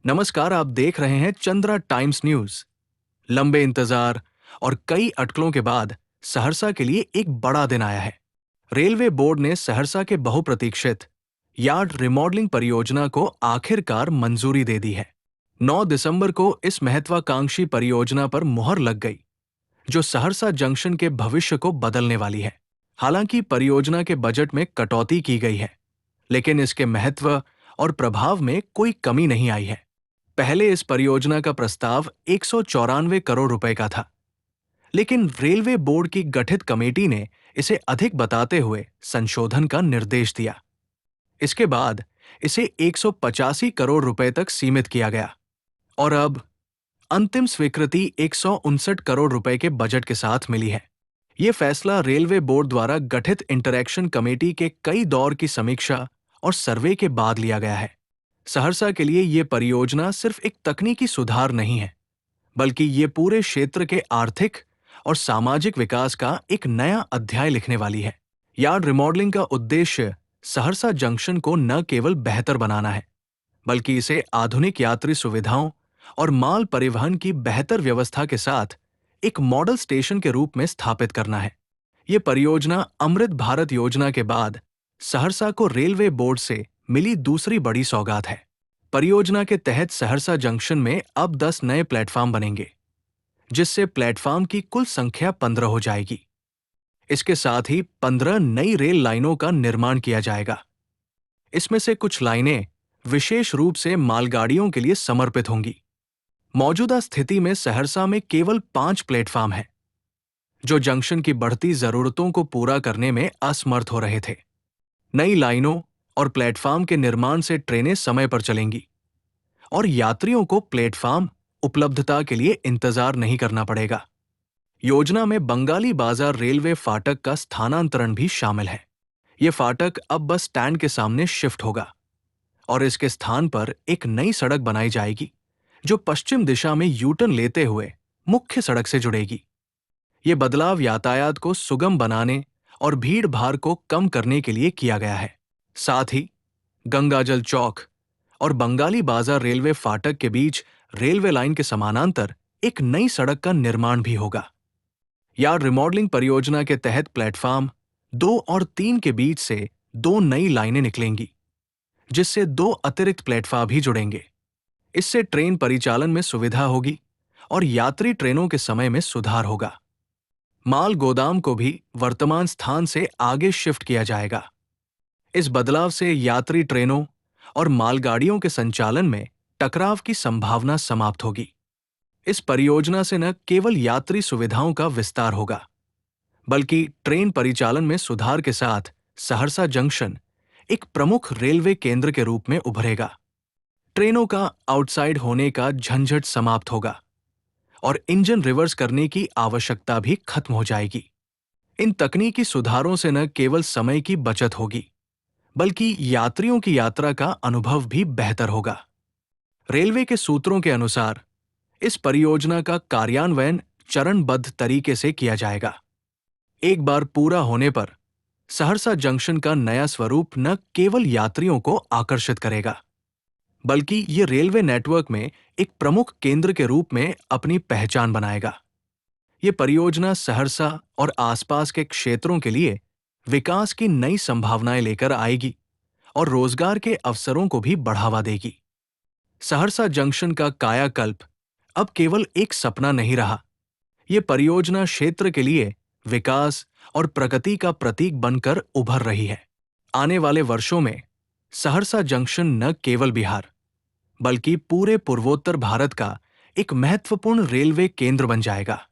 नमस्कार, आप देख रहे हैं चंद्रा टाइम्स न्यूज। लंबे इंतजार और कई अटकलों के बाद सहरसा के लिए एक बड़ा दिन आया है। रेलवे बोर्ड ने सहरसा के बहुप्रतीक्षित यार्ड रिमॉडलिंग परियोजना को आखिरकार मंजूरी दे दी है। 9 दिसंबर को इस महत्वाकांक्षी परियोजना पर मुहर लग गई, जो सहरसा जंक्शन के भविष्य को बदलने वाली है। हालांकि परियोजना के बजट में कटौती की गई है, लेकिन इसके महत्व और प्रभाव में कोई कमी नहीं आई है। पहले इस परियोजना का प्रस्ताव 194 करोड़ रुपए का था, लेकिन रेलवे बोर्ड की गठित कमेटी ने इसे अधिक बताते हुए संशोधन का निर्देश दिया। इसके बाद इसे 185 करोड़ रुपए तक सीमित किया गया और अब अंतिम स्वीकृति 159 करोड़ रुपए के बजट के साथ मिली है। ये फैसला रेलवे बोर्ड द्वारा गठित इंटरैक्शन कमेटी के कई दौर की समीक्षा और सर्वे के बाद लिया गया है। सहरसा के लिए ये परियोजना सिर्फ एक तकनीकी सुधार नहीं है, बल्कि ये पूरे क्षेत्र के आर्थिक और सामाजिक विकास का एक नया अध्याय लिखने वाली है। यार्ड रिमॉडलिंग का उद्देश्य सहरसा जंक्शन को न केवल बेहतर बनाना है, बल्कि इसे आधुनिक यात्री सुविधाओं और माल परिवहन की बेहतर व्यवस्था के साथ एक मॉडल स्टेशन के रूप में स्थापित करना है। ये परियोजना अमृत भारत योजना के बाद सहरसा को रेलवे बोर्ड से मिली दूसरी बड़ी सौगात है। परियोजना के तहत सहरसा जंक्शन में अब 10 नए प्लेटफॉर्म बनेंगे, जिससे प्लेटफॉर्म की कुल संख्या 15 हो जाएगी। इसके साथ ही 15 नई रेल लाइनों का निर्माण किया जाएगा। इसमें से कुछ लाइनें विशेष रूप से मालगाड़ियों के लिए समर्पित होंगी। मौजूदा स्थिति में सहरसा में केवल 5 प्लेटफॉर्म हैं, जो जंक्शन की बढ़ती जरूरतों को पूरा करने में असमर्थ हो रहे थे। नई लाइनों और प्लेटफॉर्म के निर्माण से ट्रेनें समय पर चलेंगी और यात्रियों को प्लेटफॉर्म उपलब्धता के लिए इंतजार नहीं करना पड़ेगा। योजना में बंगाली बाजार रेलवे फाटक का स्थानांतरण भी शामिल है। ये फाटक अब बस स्टैंड के सामने शिफ्ट होगा और इसके स्थान पर एक नई सड़क बनाई जाएगी, जो पश्चिम दिशा में यूटर्न लेते हुए मुख्य सड़क से जुड़ेगी। ये बदलाव यातायात को सुगम बनाने और भीड़ भाड़ को कम करने के लिए किया गया है। साथ ही गंगाजल चौक और बंगाली बाजार रेलवे फाटक के बीच रेलवे लाइन के समानांतर एक नई सड़क का निर्माण भी होगा। यार्ड रिमॉडलिंग परियोजना के तहत प्लेटफॉर्म 2 और 3 के बीच से 2 नई लाइनें निकलेंगी, जिससे 2 अतिरिक्त प्लेटफॉर्म भी जुड़ेंगे। इससे ट्रेन परिचालन में सुविधा होगी और यात्री ट्रेनों के समय में सुधार होगा। माल गोदाम को भी वर्तमान स्थान से आगे शिफ्ट किया जाएगा। इस बदलाव से यात्री ट्रेनों और मालगाड़ियों के संचालन में टकराव की संभावना समाप्त होगी। इस परियोजना से न केवल यात्री सुविधाओं का विस्तार होगा, बल्कि ट्रेन परिचालन में सुधार के साथ सहरसा जंक्शन एक प्रमुख रेलवे केंद्र के रूप में उभरेगा। ट्रेनों का आउटसाइड होने का झंझट समाप्त होगा और इंजन रिवर्स करने की आवश्यकता भी खत्म हो जाएगी। इन तकनीकी सुधारों से न केवल समय की बचत होगी, बल्कि यात्रियों की यात्रा का अनुभव भी बेहतर होगा। रेलवे के सूत्रों के अनुसार इस परियोजना का कार्यान्वयन चरणबद्ध तरीके से किया जाएगा। एक बार पूरा होने पर सहरसा जंक्शन का नया स्वरूप न केवल यात्रियों को आकर्षित करेगा, बल्कि ये रेलवे नेटवर्क में एक प्रमुख केंद्र के रूप में अपनी पहचान बनाएगा। ये परियोजना सहरसा और आसपास के क्षेत्रों के लिए विकास की नई संभावनाएं लेकर आएगी और रोजगार के अवसरों को भी बढ़ावा देगी। सहरसा जंक्शन का कायाकल्प अब केवल एक सपना नहीं रहा। ये परियोजना क्षेत्र के लिए विकास और प्रगति का प्रतीक बनकर उभर रही है। आने वाले वर्षों में सहरसा जंक्शन न केवल बिहार, बल्कि पूरे पूर्वोत्तर भारत का एक महत्वपूर्ण रेलवे केंद्र बन जाएगा।